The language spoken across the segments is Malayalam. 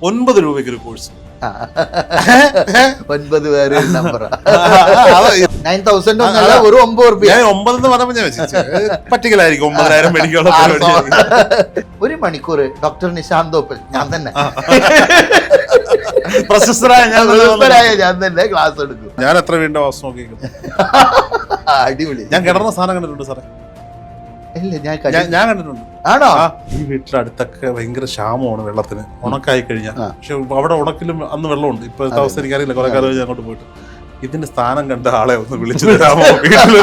9 രൂപയ്ക്ക് ഒരു കോഴ്സ്. 9 പേര് നമ്പർ 9,000 ഒന്നല്ല, ഒരു 9 രൂപ. ഞാൻ 9 എന്ന് പറഞ്ഞപ്പോ ഞാൻ പറ്റിക്കലായിരിക്കും 9,000 മേടിക്കാനുള്ള പരിപാടി. 1 മണിക്കൂർ ഡോക്ടർ നിശാന്തോപ്പൽ ഞാൻ തന്നെ, പ്രശസ്തരായ ഞാൻ തന്നെ ക്ലാസ് എടുക്കും. ഞാൻ എത്ര വീണ്ടും വാസം നോക്കിയിരിക്കുന്നു. അടിപൊളി. ഞാൻ കിടന്ന സാധനം കണ്ടിട്ടുണ്ട് സാറേ. ഇല്ല, ഞാൻ കണ്ടിട്ടുണ്ട്. ആണോ? ഈ വീട്ടിലടുത്തൊക്കെ ഭയങ്കര ക്ഷാമമാണ് വെള്ളത്തിന്, ഉണക്കായി കഴിഞ്ഞാൽ. പക്ഷെ അവിടെ ഉണക്കിലും അന്ന് വെള്ളമുണ്ട്. ഇപ്പോഴത്തെ അവസ്ഥ എനിക്കറിയില്ല, കുറെ കാലം കഴിഞ്ഞ് അങ്ങോട്ട് പോയിട്ട്. ഇതിന്റെ സ്ഥാനം കണ്ട ആളെ ഒന്ന് വിളിച്ചു തരാമോ വീട്ടിൽ?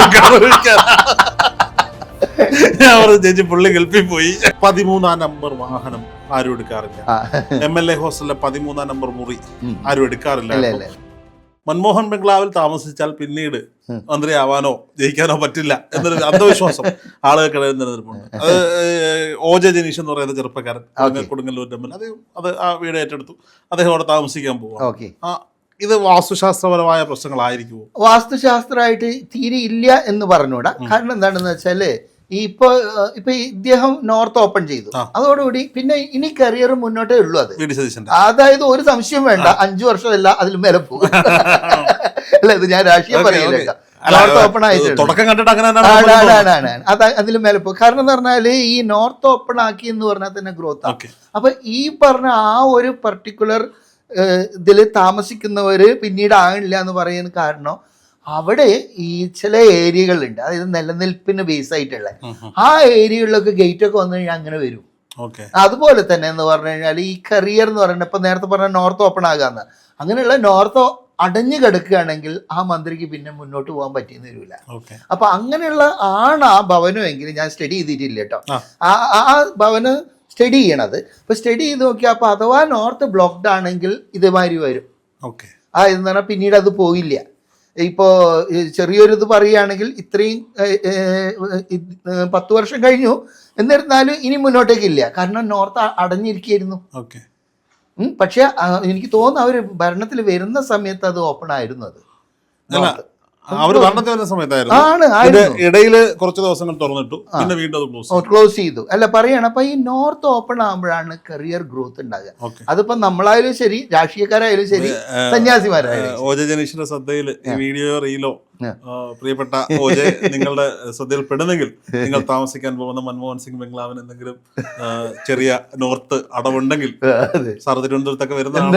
ഞാൻ പറഞ്ഞു ചേച്ചി പുള്ളി ഗൾഫിൽ പോയി. 13-ാം നമ്പർ വാഹനം ആരും എടുക്കാറില്ല. MLA ഹോസ്റ്റലിലെ 13-ാം നമ്പർ മുറി ആരും എടുക്കാറില്ല. മൻമോഹൻ ബംഗ്ലാവിൽ താമസിച്ചാൽ പിന്നീട് മന്ത്രിയാവാനോ ജയിക്കാനോ പറ്റില്ല എന്നൊരു അന്ധവിശ്വാസം ആളുകൾക്കിടയിൽ നിലനിൽപ്പുണ്ട്. അത് OJ ജനീഷ് എന്ന് പറയുന്ന ചെറുപ്പക്കാരൻ കൊടുങ്ങല്ലൂർ തമ്മിൽ അത് ആ വീട് ഏറ്റെടുത്തു. അദ്ദേഹം അവിടെ താമസിക്കാൻ പോവാ. ഇത് വാസ്തുശാസ്ത്രപരമായ പ്രശ്നങ്ങളായിരിക്കുമോ? വാസ്തുശാസ്ത്രമായിട്ട് തീരെ ഇല്ല എന്ന് പറഞ്ഞൂടാ. കാരണം എന്താണെന്ന് വെച്ചാല് ഇപ്പൊ ഇദ്ദേഹം നോർത്ത് ഓപ്പൺ ചെയ്തു, അതോടുകൂടി പിന്നെ ഇനി കരിയർ മുന്നോട്ടേ ഉള്ളൂ. അത് അതായത് ഒരു സംശയം വേണ്ട, 5 വർഷമല്ല അതിൽ മേലെ പോകും. അല്ല, ഇത് ഞാൻ രാഷ്ട്രീയം പറയില്ല. നോർത്ത് ഓപ്പൺ ആയിട്ട് അതിൽ മേലെ പോകും. കാരണം എന്ന് പറഞ്ഞാല് ഈ നോർത്ത് ഓപ്പൺ ആക്കി എന്ന് പറഞ്ഞാൽ തന്നെ ഗ്രോത്ത് ആണ്. അപ്പൊ ഈ പറഞ്ഞ ആ ഒരു പർട്ടിക്കുലർ ഇതിൽ താമസിക്കുന്നവര് പിന്നീട് ആകില്ല എന്ന് പറയുന്ന കാരണം അവിടെ ഈ ചില ഏരിയകളുണ്ട്, അതായത് നിലനിൽപ്പിന് ബേസ് ആയിട്ടുള്ള ആ ഏരിയകളിലൊക്കെ ഗേറ്റ് ഒക്കെ വന്നു കഴിഞ്ഞാൽ അങ്ങനെ വരും. അതുപോലെ തന്നെ എന്ന് പറഞ്ഞു കഴിഞ്ഞാൽ ഈ കരിയർ എന്ന് പറയുന്നത് ഇപ്പൊ നേരത്തെ പറഞ്ഞ നോർത്ത് ഓപ്പൺ ആകാന്ന്, അങ്ങനെയുള്ള നോർത്ത് അടഞ്ഞു കിടക്കുകയാണെങ്കിൽ ആ മന്ത്രിക്ക് പിന്നെ മുന്നോട്ട് പോകാൻ പറ്റിയെന്ന് വരില്ല. അപ്പൊ അങ്ങനെയുള്ള ആണ് ആ ഭവനമെങ്കിലും ഞാൻ സ്റ്റഡി ചെയ്തിട്ടില്ല കേട്ടോ. ആ ഭവനം സ്റ്റഡി ചെയ്യണത്. ഇപ്പൊ സ്റ്റഡി ചെയ്ത് നോക്കിയാൽ അപ്പൊ അഥവാ നോർത്ത് ബ്ലോക്ക്ഡ് ആണെങ്കിൽ ഇതേമാതിരി വരും. ഇതെന്ന് പറഞ്ഞാൽ പിന്നീട് അത് പോയില്ല. ഇപ്പോൾ ചെറിയൊരു ഇത് പറയുകയാണെങ്കിൽ ഇത്രയും 10 വർഷം കഴിഞ്ഞു എന്നിരുന്നാലും ഇനി മുന്നോട്ടേക്കില്ല. കാരണം നോർത്ത് അടഞ്ഞിരിക്കുകയായിരുന്നു. പക്ഷെ എനിക്ക് തോന്നുന്നു അവർ ഭരണത്തിൽ വരുന്ന സമയത്ത് അത് ഓപ്പൺ ആയിരുന്നു. അവര് ഭരണത്തിൽ വരുന്ന സമയത്തായിരുന്നു. ഇടയില് കുറച്ച് ദിവസങ്ങൾ തുറന്നിട്ടു, പിന്നെ വീണ്ടും ക്ലോസ് ചെയ്തു. അല്ല പറയാണ്, അപ്പൊ ഈ നോർത്ത് ഓപ്പൺ ആകുമ്പോഴാണ് കരിയർ ഗ്രോത്ത് ഉണ്ടാകുക. അതിപ്പോ നമ്മളായാലും ശരി, രാഷ്ട്രീയക്കാരായാലും ശരി, സന്യാസിമാരായാലും. OJ ജനീഷിന്റെ ശ്രദ്ധയിൽ ഈ വീഡിയോ റീലോ പ്രിയപ്പെട്ട OJ നിങ്ങളുടെ ശ്രദ്ധയിൽ പെടുന്നെങ്കിൽ നിങ്ങൾ താമസിക്കാൻ പോകുന്ന മൻമോഹൻ സിംഗ് ബംഗ്ലാവിന് എന്തെങ്കിലും ചെറിയ നോർത്ത് അടവുണ്ടെങ്കിൽ സാർ തിരുവനന്തപുരത്തൊക്കെ വരുന്നതാണ്,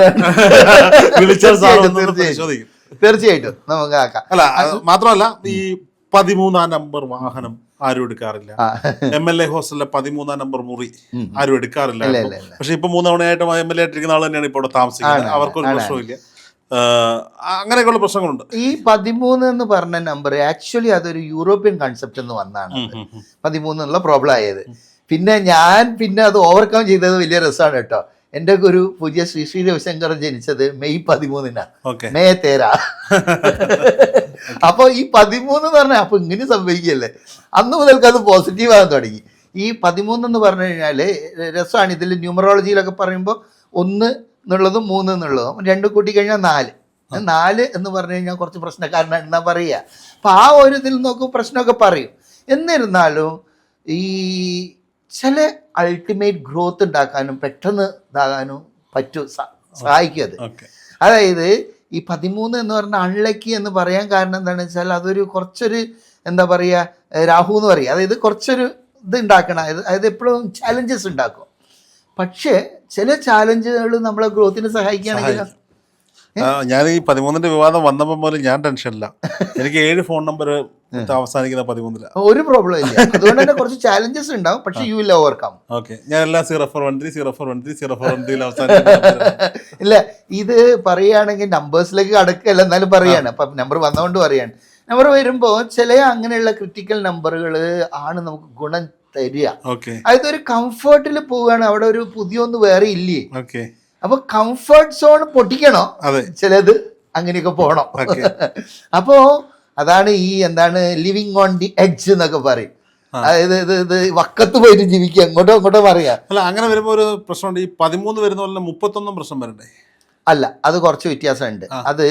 വിളിച്ചാൽ സാർ പരിശോധിക്കും. തീർച്ചയായിട്ടും നമുക്ക് ആക്കാം. അല്ല, മാത്രമല്ല ഈ 13-ാം നമ്പർ വാഹനം ആരും എടുക്കാറില്ല. MLA ഹോസ്റ്റലിലെ 13-ാം നമ്പർ മുറി ആരും എടുക്കാറില്ല. പക്ഷെ ഇപ്പൊ 3 തവണയായിട്ട് MLA ആയിട്ടിരിക്കുന്ന ആൾ തന്നെയാണ് ഇപ്പോൾ ഇവിടെ താമസിക്കുന്നത്. അവർക്കൊരു പ്രശ്നമില്ല. അങ്ങനെയൊക്കെയുള്ള പ്രശ്നങ്ങളുണ്ട്. ഈ 13 എന്ന് പറഞ്ഞ നമ്പർ ആക്ച്വലി അതൊരു യൂറോപ്യൻ കൺസെപ്റ്റ് എന്ന് വന്നാണ് 13 എന്നുള്ള പ്രോബ്ലം ആയത്. പിന്നെ അത് ഓവർകം ചെയ്തത് വലിയ രസമാണ് കേട്ടോ. എൻ്റെ ഒരു പുതിയ ശ്രീ രവിശങ്കർ ജനിച്ചത് മെയ് 13-നാണ്, മെയ് 13. അപ്പൊ ഈ 13 എന്ന് പറഞ്ഞാൽ അപ്പൊ ഇങ്ങനെ സംഭവിക്കല്ലേ, അന്ന് മുതൽക്ക് അത് പോസിറ്റീവ് ആകാൻ തുടങ്ങി. ഈ 13 എന്ന് പറഞ്ഞു കഴിഞ്ഞാല് രസമാണ്. ഇതിൽ ന്യൂമറോളജിയിലൊക്കെ പറയുമ്പോൾ 1 എന്നുള്ളതും 3 എന്നുള്ളതും 2 കൂട്ടി കഴിഞ്ഞാൽ 4 എന്ന് പറഞ്ഞു കഴിഞ്ഞാൽ കുറച്ച് പ്രശ്നക്കാരനാണ് എന്നാ പറയുക. അപ്പൊ ആ ഒരു ഇതിൽ നോക്കും പ്രശ്നമൊക്കെ പറയും. എന്നിരുന്നാലും ഈ ചില അൾട്ടിമേറ്റ് ഗ്രോത്ത് ഉണ്ടാക്കാനും പെട്ടെന്ന് ഇതാകാനും സഹായിക്കും അത്. അതായത് ഈ 13 എന്ന് പറഞ്ഞാൽ അൺലക്കി എന്ന് പറയാൻ കാരണം എന്താണെന്ന് വെച്ചാൽ അതൊരു കുറച്ചൊരു എന്താ പറയുക, രാഹു എന്ന് പറയുക. അതായത് കുറച്ചൊരു ഇത് ഉണ്ടാക്കണം, അതായത് എപ്പോഴും ചാലഞ്ചസ് ഉണ്ടാക്കും. പക്ഷേ ചില ചാലഞ്ചുകൾ നമ്മളെ ഗ്രോത്തിന് സഹായിക്കുകയാണെങ്കിൽ ഞാൻ ഈ 13-ന്റെ വിവാദം വന്നപ്പോൾ പോലും ഞാൻ ടെൻഷനില്ല. എനിക്ക് 7 ഫോൺ നമ്പർ അവസാനിക്കുന്ന 13-ലാണ്. ഒരു പ്രോബ്ലം ഇല്ല. അതുകൊണ്ട് തന്നെ കുറച്ച് ചാലഞ്ചസ് ഉണ്ടാവും, പക്ഷെ യു വിൽ ഓവർകം. ഞാൻ എല്ലാം 0413 0413 0413 അവസാനിക്കുന്ന ഇല്ല. ഇത് പറയുകയാണെങ്കിൽ നമ്പേഴ്സിലേക്ക് കടക്കല്ല, എന്നാലും പറയാണ്. അപ്പൊ നമ്പർ വന്നതുകൊണ്ട് പറയാണ്. നമ്പർ വരുമ്പോൾ ചില അങ്ങനെയുള്ള ക്രിട്ടിക്കൽ നമ്പറുകൾ ആണ് നമുക്ക് ഗുണം തരിക. അതായത് ഒരു കംഫർട്ടിൽ പോവുകയാണ്, അവിടെ ഒരു പുതിയൊന്ന് വേറെ ഇല്ലേ. അപ്പൊ കംഫർട്ട് സോൺ പൊട്ടിക്കണോ, ചിലത് അങ്ങനെയൊക്കെ പോകണം. അപ്പോ അതാണ് ഈ എന്താണ് ലിവിങ് ഓൺ ദി എഡ്ജ് എന്നൊക്കെ പറയും. അതായത് ഇത് വക്കത്ത് പോയിട്ട് ജീവിക്കുക, അങ്ങോട്ടോ പറയാം. അല്ല, അങ്ങനെ വരുമ്പോ ഒരു പ്രശ്നമുണ്ട്. ഈ 13 വരുന്ന പോലെ 31 പ്രശ്നം വരണ്ടേ? അല്ല, അത് കുറച്ച് വ്യത്യാസമുണ്ട്. അത്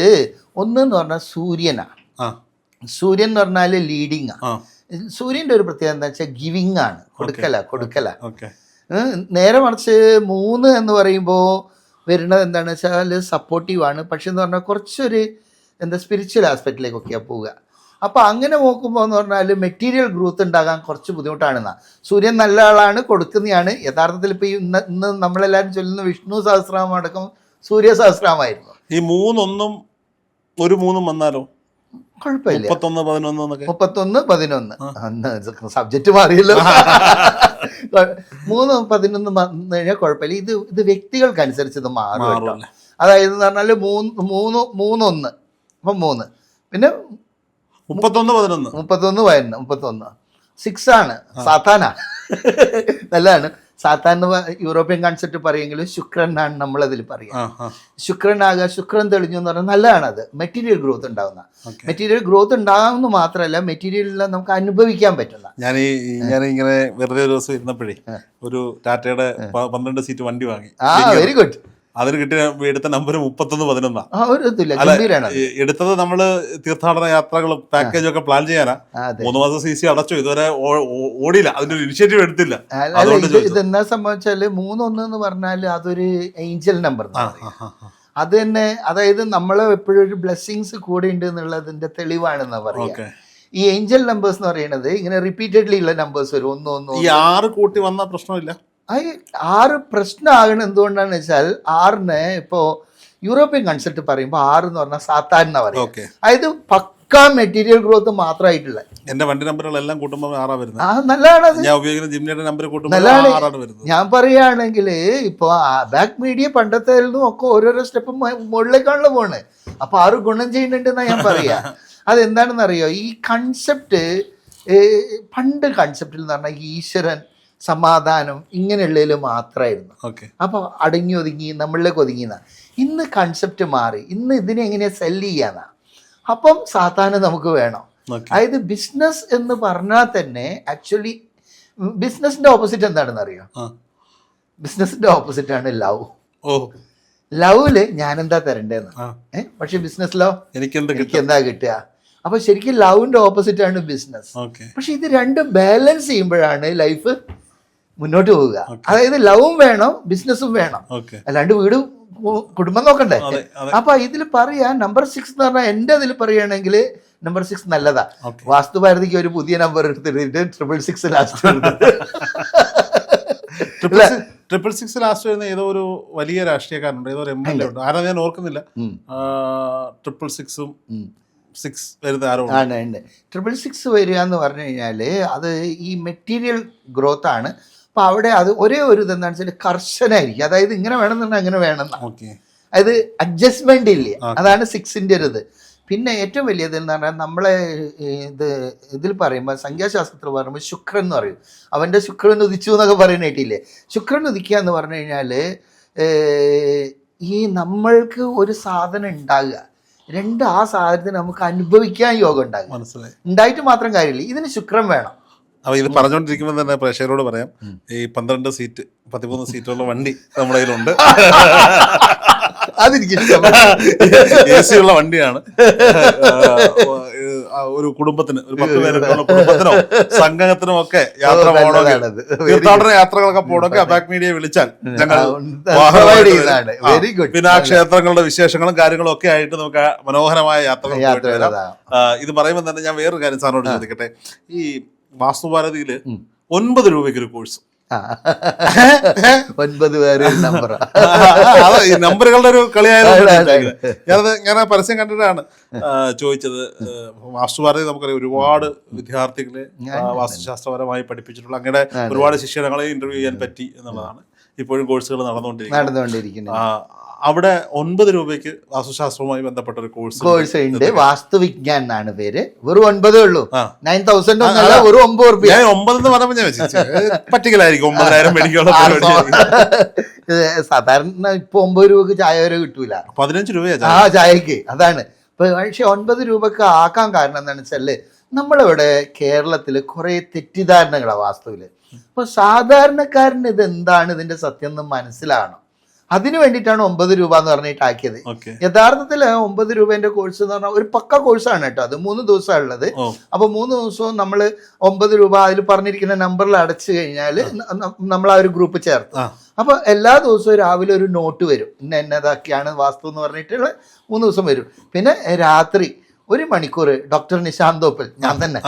ഒന്നെന്ന് പറഞ്ഞാൽ സൂര്യനാണ്. സൂര്യൻ എന്ന് പറഞ്ഞാല് ലീഡിങ് ആണ്. സൂര്യന്റെ ഒരു പ്രത്യേകത എന്താ വെച്ചാൽ ഗിവിങ് ആണ്, കൊടുക്കല. നേരെ മറിച്ച് 3 എന്ന് പറയുമ്പോൾ വരുന്നത് എന്താണെന്ന് വെച്ചാൽ സപ്പോർട്ടീവാണ്. പക്ഷെ എന്ന് പറഞ്ഞാൽ കുറച്ചൊരു സ്പിരിച്വൽ ആസ്പെക്റ്റിലേക്കൊക്കെയാണ് പോവുക. അപ്പോൾ അങ്ങനെ നോക്കുമ്പോൾ എന്ന് പറഞ്ഞാൽ മെറ്റീരിയൽ ഗ്രോത്ത് ഉണ്ടാകാൻ കുറച്ച് ബുദ്ധിമുട്ടാണെന്നാ. സൂര്യൻ നല്ല ആളാണ്, കൊടുക്കുന്നതാണ്. യഥാർത്ഥത്തിൽ ഇപ്പോൾ ഇന്ന് നമ്മളെല്ലാവരും ചൊല്ലുന്ന വിഷ്ണു സഹസ്രനാമം അടക്കം സൂര്യ സഹസ്രനാമായിരുന്നു. ഈ 3-1 ഒരു 3 വന്നാലോ കുഴപ്പമില്ല. 31-11 അന്ന് സബ്ജക്റ്റ് മാറിയല്ലോ. 3-11 വന്നു കഴിഞ്ഞാൽ കുഴപ്പമില്ല. ഇത് വ്യക്തികൾക്കനുസരിച്ച് ഇത് മാറും. അതായത് എന്ന് പറഞ്ഞാൽ 3-1 അപ്പം 3 പിന്നെ 31 6 ആണ് സാത്താന. നല്ലതാണ്. സാത്താൻ യൂറോപ്യൻ കൺസെപ്റ്റ് പറയുമെങ്കിലും ശുക്രനാണ് നമ്മളതിൽ പറയുക. ശുക്രൻ തെളിഞ്ഞു എന്ന് പറഞ്ഞാൽ നല്ലതാണ്. അത് മെറ്റീരിയൽ ഗ്രോത്ത് ഉണ്ടാകുന്ന. മെറ്റീരിയൽ ഗ്രോത്ത് ഉണ്ടാകുന്ന മാത്രമല്ല മെറ്റീരിയലിൽ നമുക്ക് അനുഭവിക്കാൻ പറ്റുന്ന. ഞാൻ ഇങ്ങനെ വെറുതെ ഒരു ദിവസം ഇരുന്നപ്പോഴേ ഒരു ടാറ്റയുടെ 12 സീറ്റ് വണ്ടി വാങ്ങി. Very good. അതിന് കിട്ടിയ എടുത്ത നമ്പർ 31-11. എടുത്തത് നമ്മള് തീർത്ഥാടന യാത്രകളും പാക്കേജും ഒക്കെ പ്ലാൻ ചെയ്യാനാ. 3 മാസം CC അടച്ചു, ഇതുവരെ ഓടിയില്ല, അതിന്റെ ഒരു ഇനിഷ്യേറ്റീവ് എടുത്തില്ല. ഇതെന്താ സംഭവിച്ചാല് 3-1 എന്ന് പറഞ്ഞാല് അതൊരു ഏഞ്ചൽ നമ്പർ. അത് തന്നെ, അതായത് നമ്മളെ എപ്പോഴും ഒരു ബ്ലെസ്സിങ്സ് കൂടെ ഉണ്ട് എന്നുള്ളതിന്റെ തെളിവാണെന്നാ പറയാ. ഈ ഏഞ്ചൽ നമ്പേഴ്സ് എന്ന് പറയുന്നത് ഇങ്ങനെ റിപ്പീറ്റഡ്ലി ഉള്ള നമ്പേഴ്സ് വരും. 1-1 ഈ 6 കൂട്ടി വന്ന പ്രശ്നമില്ല. 6 പ്രശ്നമാകണം. എന്തുകൊണ്ടാണെന്ന് വെച്ചാൽ 6ന് ഇപ്പോൾ യൂറോപ്യൻ കൺസെപ്റ്റ് പറയുമ്പോൾ 6 എന്ന് പറഞ്ഞാൽ സാത്താൻ എന്നാ പറയും. അതായത് പക്കാ മെറ്റീരിയൽ ഗ്രോത്ത് മാത്രമായിട്ടുള്ള. എന്റെ വണ്ടി നമ്പറുകളെല്ലാം കൂട്ടുമ്പോൾ 6 വരുന്നത്. നല്ലതാണ്. ഞാൻ ഉപയോഗിക്കുന്ന ജിംനിയുടെ നമ്പർ നല്ലതാണ്. ഞാൻ പറയുകയാണെങ്കിൽ ഇപ്പോൾ ബാക്ക് മീഡിയ പണ്ടത്തെ ഒക്കെ ഓരോരോ സ്റ്റെപ്പ് മുകളിലേക്കാണല്ലോ പോണേ. അപ്പൊ 6 ഗുണം ചെയ്യുന്നുണ്ടെന്നാ ഞാൻ പറയാ. അതെന്താണെന്ന് അറിയോ, ഈ കൺസെപ്റ്റ് പണ്ട് കൺസെപ്റ്റിൽ എന്ന് പറഞ്ഞാൽ ഈശ്വരൻ, സമാധാനം ഇങ്ങനെയുള്ളതിൽ മാത്രമായിരുന്നു. അപ്പോൾ അടങ്ങി ഒതുങ്ങി നമ്മളിലേക്ക് ഒതുങ്ങിയെന്ന. ഇന്ന് കൺസെപ്റ്റ് മാറി. ഇന്ന് ഇതിനെ എങ്ങനെയാ സെല്ല് ചെയ്യാന്നാ. അപ്പം സാധാരണ നമുക്ക് വേണം. അതായത് ബിസിനസ് എന്ന് പറഞ്ഞാൽ തന്നെ ആക്ച്വലി ബിസിനസിന്റെ ഓപ്പോസിറ്റ് എന്താണെന്ന് അറിയോ? ബിസിനസിന്റെ ഓപ്പോസിറ്റ് ആണ് ലവ്. ലവില് ഞാൻ എന്താ തരണ്ടേന്ന്. പക്ഷെ ബിസിനസ്സിലോ എനിക്ക് എന്താ കിട്ടുക? അപ്പൊ ശരിക്കും ലവിന്റെ ഓപ്പോസിറ്റ് ആണ് ബിസിനസ്. പക്ഷെ ഇത് രണ്ടും ബാലൻസ് ചെയ്യുമ്പോഴാണ് ലൈഫ് മുന്നോട്ട് പോവുക. അതായത് ലവും വേണം, ബിസിനസ്സും വേണം. അല്ലാണ്ട് വീട് കുടുംബം നോക്കണ്ടേ? അപ്പൊ ഇതിൽ പറയാ നമ്പർ 6 എന്ന് പറഞ്ഞാൽ എന്റെ അതിൽ പറയുകയാണെങ്കിൽ നമ്പർ 6 നല്ലതാ. വാസ്തുഭാരതിക്ക് ഒരു പുതിയ നമ്പർ എടുത്തിട്ട് 666 ലാസ്റ്റ്. 666 ലാസ്റ്റ് വരുന്ന ഏതോ ഒരു വലിയ രാഷ്ട്രീയക്കാരുണ്ട്, ഏതോ ഒരു MLA ഉണ്ട്, ആരാ ഞാൻ ഓർക്കുന്നില്ല. 666 6 വരുന്ന ആരോ ആണ്. 666 വരിക എന്ന് പറഞ്ഞു കഴിഞ്ഞാല് അത് ഈ മെറ്റീരിയൽ ഗ്രോത്ത് ആണ്. അപ്പൊ അവിടെ അത് ഒരേ ഒരു ഇതെന്താണെന്ന് വെച്ചാൽ കർശനായിരിക്കും. അതായത് ഇങ്ങനെ വേണമെന്നുണ്ടെങ്കിൽ അങ്ങനെ വേണം. അതായത് അഡ്ജസ്റ്റ്മെന്റ് ഇല്ലേ, അതാണ് 6ന്റെ ഒരു ഇത്. പിന്നെ ഏറ്റവും വലിയത് എന്ന് പറഞ്ഞാൽ നമ്മളെ ഇതിൽ പറയുമ്പോൾ സംഖ്യാശാസ്ത്രത്തിൽ പറയുമ്പോൾ ശുക്രൻ എന്ന് പറയും. അവന്റെ ശുക്രൻ ഉദിച്ചു എന്നൊക്കെ പറയുന്ന കേട്ടില്ലേ? ശുക്രൻ ഉദിക്കുക എന്ന് പറഞ്ഞു കഴിഞ്ഞാല് ഈ നമ്മൾക്ക് ഒരു സാധനം ഉണ്ടാകുക, ആ സാധനത്തിന് നമുക്ക് അനുഭവിക്കാൻ യോഗം ഉണ്ടാകും. ഉണ്ടായിട്ട് മാത്രം കാര്യമില്ല, ഇതിന് ശുക്രൻ വേണം. അപ്പൊ ഇത് പറഞ്ഞുകൊണ്ടിരിക്കുമ്പോൾ തന്നെ പ്രേക്ഷകരോട് പറയാം, ഈ 12 സീറ്റ് 13 സീറ്റുള്ള വണ്ടി നമ്മുടെ കയ്യിലുണ്ട്. AC ഉള്ള വണ്ടിയാണ്. ഒരു കുടുംബത്തിന്, ഒരു 10 പേരൊക്കെ കുടുംബത്തിനോ സംഘത്തിനോ ഒക്കെ യാത്ര പോകണമെങ്കിൽ, തീർത്ഥാടന യാത്രകളൊക്കെ പോകണമെങ്കിൽ അബാക് മീഡിയ വിളിച്ചാൽ ഞങ്ങൾ പിന്നെ ആ ക്ഷേത്രങ്ങളുടെ വിശേഷങ്ങളും കാര്യങ്ങളും ഒക്കെ ആയിട്ട് നമുക്ക് മനോഹരമായ യാത്രകൾ. ഇത് പറയുമ്പോൾ തന്നെ ഞാൻ വേറൊരു കാര്യം സാറിനോട് ചോദിക്കട്ടെ. ഈ വാസ്തുഭാരതിയില് 9 രൂപയ്ക്ക് ഒരു കോഴ്സ്, 9 പേര് നമ്പറുകളുടെ ഒരു കളിയായതുകൊണ്ട് ഞാൻ ആ പരസ്യം കണ്ടിട്ടാണ് ചോദിച്ചത്. വാസ്തുഭാരതി നമുക്കറിയാം ഒരുപാട് വിദ്യാർത്ഥികളെ വാസ്തുശാസ്ത്രപരമായി പഠിപ്പിച്ചിട്ടുള്ള അങ്ങനെ ഒരുപാട് ശിഷ്യങ്ങളെ ഇന്റർവ്യൂ ചെയ്യാൻ പറ്റി എന്നുള്ളതാണ്. ഇപ്പോഴും കോഴ്സുകൾ നടന്നുകൊണ്ടിരിക്കുന്നത്. അവിടെ 9 രൂപയ്ക്ക് വാസ്തുശാസ്ത്രവുമായി ബന്ധപ്പെട്ട ഒരു കോഴ്സ് ഉണ്ട്. വാസ്തുവിജ്ഞാൻ എന്നാണ് പേര്. വെറും 9 ഉള്ളൂ. 9,000 ഒന്നല്ല, വെറും 9 രൂപ. 9 എന്ന് പറഞ്ഞപ്പോൾ ഞാൻ പറ്റിക്കലായിരിക്കും 9,000 മേടിക്കാനുള്ള. സാധാരണ ഇപ്പൊ 9 രൂപക്ക് ചായ വരെ കിട്ടൂല, 15 രൂപയാ ചായക്ക്. അതാണ്. പക്ഷെ 9 രൂപക്ക് ആക്കാൻ കാരണം എന്താണെന്ന് വെച്ചാല് നമ്മളിവിടെ കേരളത്തില് കുറെ തെറ്റിദ്ധാരണകളാണ് വാസ്തുവില്. അപ്പൊ സാധാരണക്കാരന് ഇത് എന്താണ് ഇതിന്റെ സത്യം എന്ന് മനസ്സിലാകണം. അതിന് വേണ്ടിയിട്ടാണ് 9 രൂപ എന്ന് പറഞ്ഞിട്ട് ആക്കിയത്. യഥാർത്ഥത്തിൽ 9 രൂപേന്റെ കോഴ്സ് എന്ന് പറഞ്ഞാൽ ഒരു പക്ക കോഴ്സാണ് കേട്ടോ. അത് 3 ദിവസമാണ് ഉള്ളത്. അപ്പൊ 3 ദിവസവും നമ്മൾ 9 രൂപ അതിൽ പറഞ്ഞിരിക്കുന്ന നമ്പറിൽ അടച്ചു കഴിഞ്ഞാൽ നമ്മൾ ആ ഒരു ഗ്രൂപ്പ് ചേർത്ത്. അപ്പൊ എല്ലാ ദിവസവും രാവിലെ ഒരു നോട്ട് വരും, എന്നതൊക്കെയാണ് വാസ്തു എന്ന് പറഞ്ഞിട്ടുള്ള 3 ദിവസം വരും. പിന്നെ രാത്രി 1 മണിക്കൂർ ഡോക്ടർ നിശാന്ത് തോപ്പൽ, ഞാൻ തന്നെ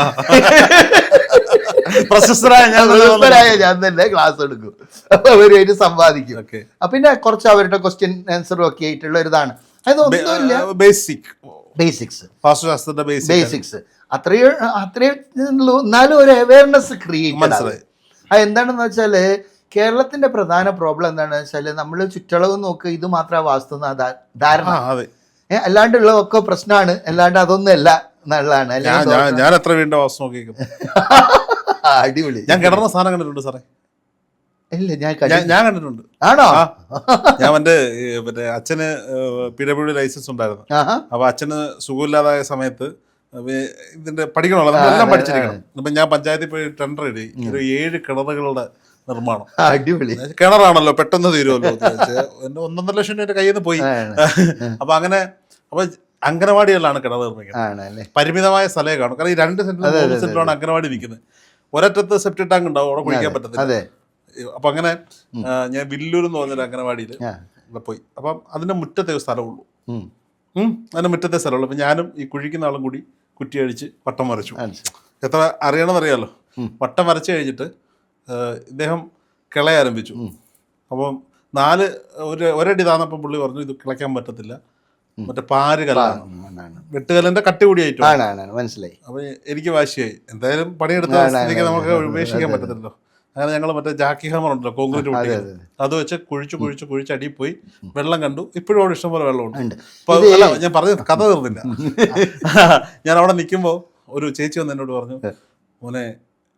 പ്രശസ്തരായ ഞാൻ തന്നെ ക്ലാസ് എടുക്കും. അപ്പൊ അവര് സമ്പാദിക്കും. പിന്നെ കുറച്ച് അവരുടെ ക്വസ്റ്റ്യൻ ആൻസറും ഒക്കെ ആയിട്ടുള്ള ഒരു ഇതാണ്. അതൊന്നുമില്ല, ബേസിക്സ് അത്രയും എന്നാലും ഒരു അവയർനെസ് ക്രിയേറ്റ്. അത് എന്താണെന്ന് വെച്ചാല് കേരളത്തിന്റെ പ്രധാന പ്രോബ്ലം എന്താണെന്ന് വെച്ചാല് നമ്മൾ ചുറ്റളവ് നോക്കുക, ഇത് മാത്രമേ വാസ്തു ധാരണ. അല്ലാണ്ടുള്ളതൊക്കെ പ്രശ്നമാണ്, അല്ലാണ്ട് അതൊന്നും അല്ല എന്നുള്ളതാണ്. ഞാൻ എത്ര വീണ്ടും വാസ്തു നോക്കി അടിപൊളി. ഞാൻ കിടന്ന സാധനം കണ്ടിട്ടുണ്ട് സാറേ. ഇല്ല, ഞാൻ കണ്ടിട്ടുണ്ട്. ആണോ? ഞാൻ മറ്റേ അച്ഛന് PWD ലൈസൻസ് ഉണ്ടായിരുന്നു. അപ്പൊ അച്ഛന് സുഖമില്ലാതായ സമയത്ത് ഇതിന്റെ പഠിക്കണമല്ലോ, നമ്മളെല്ലാം പഠിച്ചിരിക്കണം. അപ്പൊ ഞാൻ പഞ്ചായത്തിൽ പോയി ടെൻഡർ എഴുതി ഒരു 7 കിണറുകളുടെ നിർമ്മാണം. അടിപൊളി. കിണറാണല്ലോ, പെട്ടെന്ന് തീരുമല്ലോ. 1.5 ലക്ഷം രൂപ കയ്യിൽ നിന്ന് പോയി. അപ്പൊ അംഗനവാടികളിലാണ് കിണർ നിർമ്മിക്കുന്നത്. പരിമിതമായ സ്ഥലമേ കാണും. കാരണം ഈ 2 സെന്റിലാണ് അംഗനവാടി നിൽക്കുന്നത്. ഒരറ്റത്ത് സെപ്റ്റി ടാങ്ക് ഉണ്ടാവും, അവിടെ കുഴിക്കാൻ പറ്റത്തില്ല. അപ്പൊ അങ്ങനെ ഞാൻ വില്ലൂർ എന്ന് പറഞ്ഞൊരു അംഗനവാടിയിൽ പോയി. അപ്പം അതിന്റെ മുറ്റത്തെ സ്ഥലമുള്ളൂ. അതിന്റെ മുറ്റത്തെ സ്ഥലമുള്ളൂ. അപ്പൊ ഞാനും ഈ കുഴിക്കുന്ന ആളും കൂടി കുറ്റിയടിച്ച് വട്ടം വരച്ചു. എത്ര അറിയണമെന്നറിയാലോ. വട്ടം വരച്ചു കഴിഞ്ഞിട്ട് ഇദ്ദേഹം കിള ആരംഭിച്ചു. അപ്പം 4 ഒരടി താന്നപ്പം പുള്ളി പറഞ്ഞു ഇത് കിളയ്ക്കാൻ പറ്റത്തില്ല, മറ്റേ പാര് കല്ലാണ്, വെട്ടുകല്ലിന്റെ കട്ടി കൂടിയായിട്ടു. മനസ്സിലായി. അപ്പൊ എനിക്ക് വാശിയായി. എന്തായാലും പണിയെടുത്ത സ്ഥിതിക്ക് നമുക്ക് ഉപേക്ഷിക്കാൻ പറ്റത്തില്ലല്ലോ. അങ്ങനെ ഞങ്ങൾ മറ്റേ ജാക്കി ഹാമർ ഉണ്ടല്ലോ, കോൺക്രീറ്റ് പൊട്ടി, അത് വെച്ച് കുഴിച്ച് അടിയിൽ പോയി വെള്ളം കണ്ടു. ഇപ്പോഴും അവിടെ ഇഷ്ടംപോലെ വെള്ളമുണ്ട്. അല്ല, ഞാൻ പറഞ്ഞ കഥ തീർന്നില്ല. ഞാൻ അവിടെ നിൽക്കുമ്പോൾ ഒരു ചേച്ചി വന്ന് എന്നോട് പറഞ്ഞു, മോനെ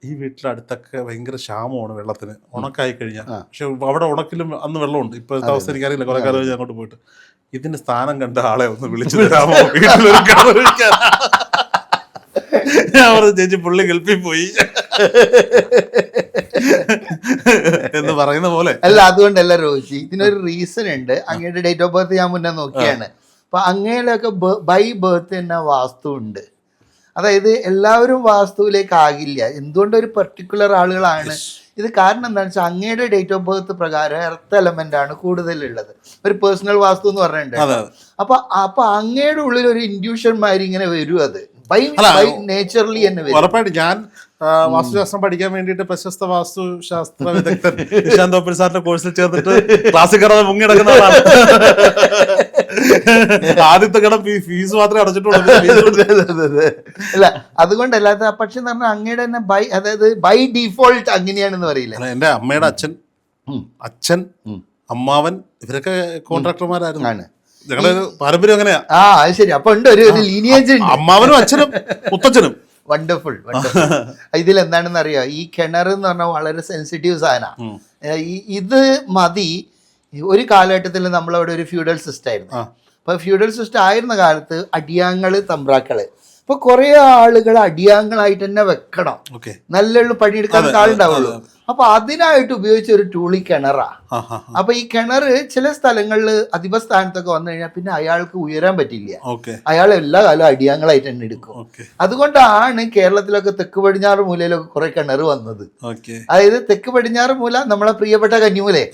ഈ വീട്ടിലടുത്തൊക്കെ ഭയങ്കര ക്ഷാമമാണ് വെള്ളത്തിന്, ഉണക്കായി കഴിഞ്ഞാൽ. പക്ഷെ അവിടെ ഉണക്കിലും അന്ന് വെള്ളമുണ്ട്. ഇപ്പോഴത്തെ അവസ്ഥ എനിക്കറിയില്ല, കുറെ കാലം കഴിഞ്ഞ് അങ്ങോട്ട് പോയിട്ട്. ഇതിന്റെ സ്ഥാനം കണ്ട ആളെ ഒന്ന് വിളിച്ചു തരാമോ വീട്ടിലൊരു കിണർ വെക്കാൻ? ഞാൻ പറഞ്ഞു ചേച്ചി പുള്ളി ഗൾഫിൽ പോയി എന്ന് പറയുന്ന പോലെ അല്ല. അതുകൊണ്ടല്ല റോജി, ഇതിനൊരു റീസൺ ഉണ്ട്. അങ്ങയുടെ ഡേറ്റ് ഓഫ് ബർത്ത് ഞാൻ മുന്നേ നോക്കിയാണ്. അപ്പൊ അങ്ങനെയൊക്കെ ബൈ ബർത്ത് തന്നെ വാസ്തു ഉണ്ട്. അതായത് എല്ലാവരും വാസ്തുവിലേക്ക് ആകില്ല. എന്തുകൊണ്ട് ഒരു പെർട്ടിക്കുലർ ആളുകളാണ് ഇത്? കാരണം എന്താണെന്ന് വെച്ചാൽ അങ്ങയുടെ ഡേറ്റ് ഓഫ് ബർത്ത് പ്രകാരം എർത്ത് എലമെന്റ് ആണ് കൂടുതലുള്ളത്. ഒരു പേഴ്സണൽ വാസ്തു എന്ന് പറഞ്ഞിട്ടുണ്ട്. അപ്പൊ അങ്ങയുടെ ഉള്ളിൽ ഒരു ഇൻഡ്യൂഷൻ മാതിരി ഇങ്ങനെ വരും. അത് ബൈ നേച്ചറലി തന്നെ വരും. ഉറപ്പായിട്ട് ഞാൻ വാസ്തുശാസ്ത്രം പഠിക്കാൻ വേണ്ടിയിട്ട് പ്രശസ്ത വാസ്തുശാസ്ത്ര വിദഗ്ധൻ നിശാന്ത് തോപ്പൽ സാറിന്റെ കോഴ്സിൽ ചേർന്നിട്ട് ക്ലാസ്സിൽ കയറാതെ മുങ്ങി നടക്കുന്ന ആളാണ്. ആദ്യത്തെ കടം ഫീസ് മാത്രമേ അടച്ചിട്ടുള്ളൂ. അല്ല, അതുകൊണ്ടല്ലാത്ത പക്ഷെ എന്ന് പറഞ്ഞാൽ അങ്ങയുടെ തന്നെ അതായത് ബൈ ഡിഫോൾട്ട് അങ്ങനെയാണെന്ന് പറയില്ല. എന്റെ അമ്മയുടെ അച്ഛൻ അമ്മാവൻ ഇവരൊക്കെ കോൺട്രാക്ടർമാരായിരുന്നു. ഞങ്ങളുടെ പാരമ്പര്യം അങ്ങനെയാ. അത് ശരി. അപ്പൊ ഉണ്ട് ഒരു ലീനിയേജ്. അമ്മാവനും അച്ഛനും മുത്തച്ഛനും. വണ്ടർഫുൾ. ഇതിൽ എന്താണെന്ന് അറിയാം, ഈ കിണർ എന്ന് പറഞ്ഞാൽ വളരെ സെൻസിറ്റീവ് സാധനമാണ്. ഇത് മതി. ഒരു കാലഘട്ടത്തിൽ നമ്മളവിടെ ഒരു ഫ്യൂഡൽ സിസ്റ്റം ആയിരുന്നു. അപ്പൊ ഫ്യൂഡൽ സിസ്റ്റം ആയിരുന്ന കാലത്ത് അടിയാങ്ങള് തമ്പ്രാക്കള്, അപ്പൊ കുറെ ആളുകൾ അടിയാങ്ങളായിട്ട് തന്നെ വെക്കണം, നല്ല പണിയെടുക്കാൻ ആളുണ്ടാവുള്ളൂ. അപ്പൊ അതിനായിട്ട് ഉപയോഗിച്ച ഒരു ടൂളി കിണറാ. അപ്പൊ ഈ കിണർ ചില സ്ഥലങ്ങളിൽ അധിപസ്ഥാനത്തൊക്കെ വന്നു കഴിഞ്ഞാൽ പിന്നെ അയാൾക്ക് ഉയരാൻ പറ്റില്ല. അയാൾ എല്ലാ കാലവും അടിയാങ്ങളായിട്ട് തന്നെ എടുക്കും. അതുകൊണ്ടാണ് കേരളത്തിലൊക്കെ തെക്ക് പടിഞ്ഞാറ് മൂലയിലൊക്കെ കുറെ കിണർ വന്നത്. അതായത് തെക്ക് പടിഞ്ഞാറ് മൂല നമ്മളെ പ്രിയപ്പെട്ട കന്നിമൂലെ,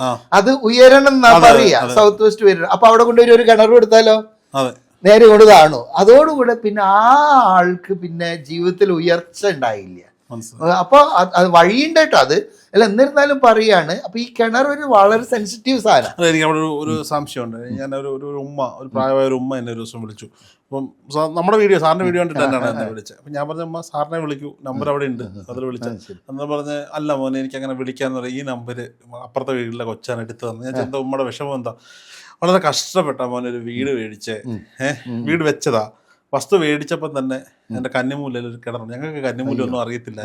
അത് ഉയരണം എന്നാ പറയാ, സൗത്ത് വെസ്റ്റ് ഉയരണം. അപ്പൊ അവിടെ കൊണ്ടുപോയി ഒരു കിണർ കൊടുത്താലോ നേരെ കൊണ്ട് കാണും. അതോടുകൂടെ പിന്നെ ആ ആൾക്ക് പിന്നെ ജീവിതത്തിൽ ഉയർച്ച ഉണ്ടായില്ല. അപ്പൊ അത് വഴിയുണ്ട് കേട്ടോ. അത് അല്ല, എന്നിരുന്നാലും പറയാണ്. അപ്പൊ ഈ കിണർ ഒരു വളരെ സെൻസിറ്റീവ് സാധനം. എനിക്ക് അവിടെ ഒരു സംശയമുണ്ട്. ഞാൻ ഒരു പ്രായമായ ഒരു ഉമ്മ എന്നെ ഒരു ദിവസം വിളിച്ചു. അപ്പം നമ്മുടെ സാറിന്റെ വീഡിയോ കണ്ടിട്ട് തന്നെയാണ് എന്നെ വിളിച്ചത്. അപ്പൊ ഞാൻ പറഞ്ഞ അമ്മ സാറിനെ വിളിക്കൂ, നമ്പർ അവിടെ ഉണ്ട്, അതിൽ വിളിച്ചത് എന്ന് പറഞ്ഞ്, അല്ല മോനെ എനിക്ക് അങ്ങനെ വിളിക്കാന്ന് പറയാം, ഈ നമ്പർ അപ്പുറത്തെ വീട്ടിലെ കൊച്ചാൻ എടുത്ത് തന്നു. ഞാൻ എന്താ ഉമ്മയുടെ വിഷമം എന്താ? വളരെ കഷ്ടപ്പെട്ട മോനെ ഒരു വീട് മേടിച്ചേ, വീട് വെച്ചതാ. വസ്തു മേടിച്ചപ്പം തന്നെ എൻ്റെ കന്നിമൂലയിൽ ഒരു കിണർ. ഞങ്ങൾക്ക് കന്നിമൂലൊന്നും അറിയത്തില്ല.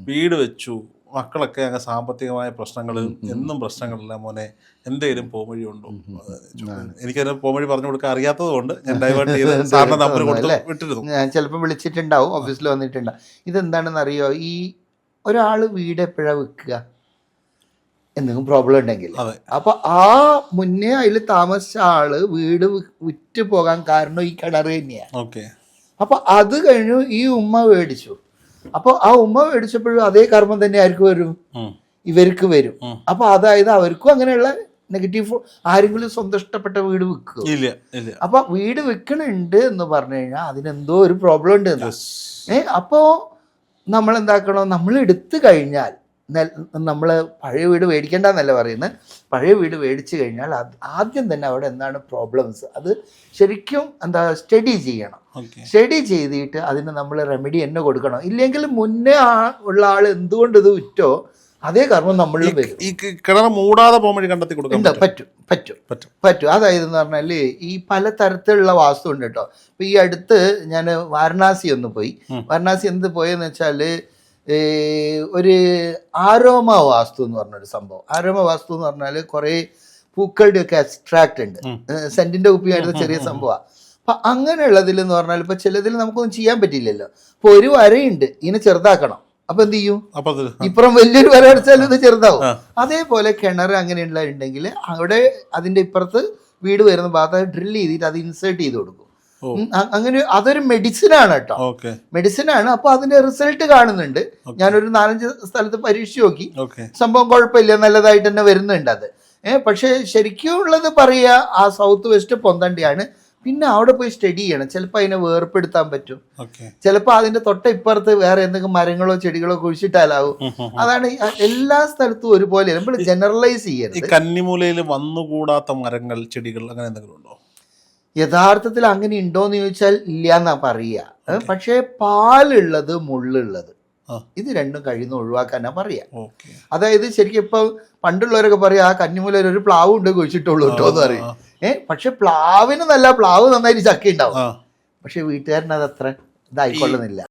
വീട് വെച്ചു, മക്കളൊക്കെ അങ്ങ് സാമ്പത്തികമായ പ്രശ്നങ്ങൾ, എന്നും പ്രശ്നങ്ങളില്ല മോനെ, എന്തെങ്കിലും പോംവഴി ഉണ്ടോ? എനിക്കതിന് പോംവഴി പറഞ്ഞു കൊടുക്കാൻ അറിയാത്തത് കൊണ്ട് ഞാൻ ഡൈവേർട്ട് ചെയ്ത് സാറിന്റെ നമ്പർ കൊടുത്ത് വിട്ടിരുന്നു. ഞാൻ ചിലപ്പോൾ വിളിച്ചിട്ടുണ്ടാവും, ഓഫീസിൽ വന്നിട്ടുണ്ടാവും. ഇതെന്താണെന്ന് അറിയോ, ഈ ഒരാൾ വീട് എപ്പോഴാണ് വെക്കുക? എന്തെങ്കിലും പ്രോബ്ലം ഉണ്ടെങ്കിൽ. അപ്പൊ ആ മുന്നേ അതിൽ താമസിച്ച ആള് വീട് വിറ്റ് പോകാൻ കാരണം ഈ കിണറ് തന്നെയാണ്. അപ്പൊ അത് കഴിഞ്ഞു ഈ ഉമ്മ മേടിച്ചു. അപ്പൊ ആ ഉമ്മ മേടിച്ചപ്പോഴും അതേ കർമ്മം തന്നെ ആർക്ക് വരും? ഇവർക്ക് വരും. അപ്പൊ അതായത് അവർക്കും അങ്ങനെയുള്ള നെഗറ്റീവ്. ആരെങ്കിലും സ്വന്തം ഇഷ്ടപ്പെട്ട വീട് വിൽക്കുക? അപ്പൊ വീട് വിൽക്കണുണ്ട് എന്ന് പറഞ്ഞു കഴിഞ്ഞാൽ അതിനെന്തോ ഒരു പ്രോബ്ലം ഉണ്ട്. അപ്പോ നമ്മൾ എന്താക്കണം? നമ്മൾ എടുത്തു കഴിഞ്ഞാൽ നമ്മൾ പഴയ വീട് മേടിക്കേണ്ടെന്നല്ല പറയുന്നത്. പഴയ വീട് മേടിച്ചു കഴിഞ്ഞാൽ ആദ്യം തന്നെ അവിടെ എന്താണ് പ്രോബ്ലംസ് അത് ശരിക്കും സ്റ്റഡി ചെയ്യണം. സ്റ്റഡി ചെയ്തിട്ട് അതിന് നമ്മൾ റെമഡി തന്നെ കൊടുക്കണം. ഇല്ലെങ്കിൽ മുന്നേ ഉള്ള ആൾ എന്തുകൊണ്ട് ഇത് വിറ്റോ അതേ കർമ്മം നമ്മളിൽ വരും. ഈ കിണർ മൂടാതെ പോകുമ്പോൾ കണ്ടെത്തി കൊടുക്കാൻ പറ്റും. അതായത് എന്ന് പറഞ്ഞാൽ ഈ പല തരത്തിലുള്ള വാസ്തു ഉണ്ട് കേട്ടോ. ഇപ്പൊ ഈ അടുത്ത് ഞാൻ വാരണാസി ഒന്ന് പോയി. വാരണാസി എന്ത് പോയെന്ന് വെച്ചാൽ ഒരു ആരോമ വാസ്തു എന്ന് പറഞ്ഞൊരു സംഭവം. ആരോമ വാസ്തു എന്ന് പറഞ്ഞാൽ കുറേ പൂക്കളുടെ ഒക്കെ എക്സ്ട്രാക്ട് ഉണ്ട്. സെന്റിന്റെ കുപ്പിയായിരുന്ന ചെറിയ സംഭവമാണ്. അപ്പൊ അങ്ങനെയുള്ളതിൽ എന്ന് പറഞ്ഞാൽ ഇപ്പൊ ചിലതിൽ നമുക്കൊന്നും ചെയ്യാൻ പറ്റില്ലല്ലോ. ഇപ്പൊ ഒരു വരയുണ്ട്, ഇതിനെ ചെറുതാക്കണം. അപ്പൊ എന്ത് ചെയ്യും? ഇപ്പുറം വലിയൊരു വര അടിച്ചാലും ഇത് ചെറുതാവും. അതേപോലെ കിണർ അങ്ങനെയുള്ള ഉണ്ടെങ്കിൽ അവിടെ അതിന്റെ ഇപ്പുറത്ത് വീട് വരുന്ന ഭാഗത്ത് ഡ്രിൽ ചെയ്തിട്ട് അത് ഇൻസേർട്ട് ചെയ്ത് കൊടുക്കും. അങ്ങനെ അതൊരു മെഡിസിനാണ് കേട്ടോ, മെഡിസിനാണ്. അപ്പൊ അതിന്റെ റിസൾട്ട് കാണുന്നുണ്ട്. ഞാനൊരു 4-5 സ്ഥലത്ത് പരീക്ഷ നോക്കി, സംഭവം കുഴപ്പമില്ല, നല്ലതായിട്ട് തന്നെ വരുന്നുണ്ട് അത്. പക്ഷെ ശരിക്കും ഉള്ളത് പറയുക ആ സൗത്ത് വെസ്റ്റ് പൊന്തണ്ടിയാണ്. പിന്നെ അവിടെ പോയി സ്റ്റഡി ചെയ്യണം. ചിലപ്പോൾ അതിനെ വേർപ്പെടുത്താൻ പറ്റും, ചിലപ്പോൾ അതിന്റെ തൊട്ട ഇപ്പുറത്ത് വേറെ എന്തെങ്കിലും മരങ്ങളോ ചെടികളോ കുഴിച്ചിട്ടാലാവും. അതാണ് എല്ലാ സ്ഥലത്തും ഒരുപോലെ. നമ്മൾ ജനറലൈസ് ചെയ്യരുത്. കന്നിമൂലയിൽ വന്നുകൂടാത്ത മരങ്ങൾ, ചെടികൾ അങ്ങനെ എന്തെങ്കിലും ഉണ്ടോ? യഥാർത്ഥത്തിൽ അങ്ങനെ ഉണ്ടോയെന്ന് ചോദിച്ചാൽ ഇല്ല എന്നാ പറയുക. പക്ഷേ പാലുള്ളത് മുള്ളുള്ളത് ഇത് രണ്ടും കഴിയുന്ന ഒഴിവാക്കാനാ പറയാ. അതായത് ശരിക്കും ഇപ്പൊ പണ്ടുള്ളവരൊക്കെ പറയാ ആ കന്നിമൂലയിൽ ഒരു പ്ലാവ് ഉണ്ട് കുഴിച്ചിട്ടുള്ളൂ കേട്ടോ എന്ന് പറയും. പക്ഷെ പ്ലാവിന് നല്ല പ്ലാവ് നന്നായിട്ട് ചക്ക ഉണ്ടാവും. പക്ഷെ വീട്ടുകാരനത് അത്ര ഇതായിക്കൊള്ളുന്നില്ല.